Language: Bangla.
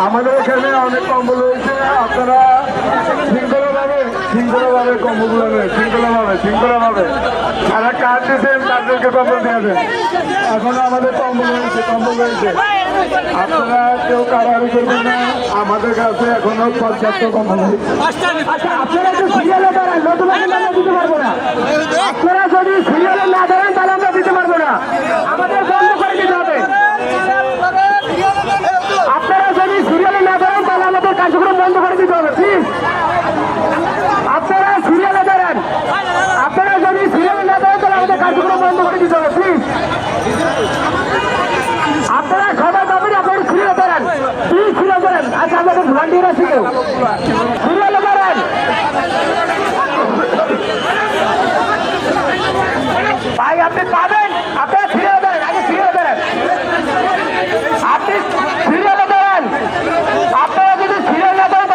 আমাদের এখানে অনেক কম্বল রয়েছে, আপনারা শৃঙ্খলাভাবে কম্বলগুলো নেন, শৃঙ্খলাভাবে যারা কাজ দিয়েছেন তাদেরকে কম্বল দেওয়া দেন। এখনো আমাদের কম্বল রয়েছে, আপনারা কেউ কারাগারি করবেন না, আমাদের কাছে এখনো পর্যাপ্ত কম্বল রয়েছে। আপনারা যদি সিরিয়ালে দাঁড়ান নতুন দিতে পারবো না, আপনারা যদি সিরিয়ালে না দাঁড়ান তাহলে আমরা দিতে পারবো না, আমাদের বন্ধ করে দিতে হবে। আপনারা যদি সিরিয়ালে না দাঁড়ান তাহলে আমাদের কার্যক্রম বন্ধ করে দিতে হবে প্লিজ। আপনারা সিরিয়ালে দাঁড়ান, আপনারা যদি সিরিয়ালে না দাঁড়ান তাহলে আমাদের কার্যক্রম বন্ধ করে দিতে হবে প্লিজ। আপনারা সবাই পাবেন, আপনারা সিরিয়ালে দাঁড়ান প্লিজ, সিরিয়ালে দাঁড়ান। আচ্ছা আমাদের ভলান্টিয়ার আছে কেউ? সিরিয়ালে দাঁড়ান ভাই, আপনি পাবেন।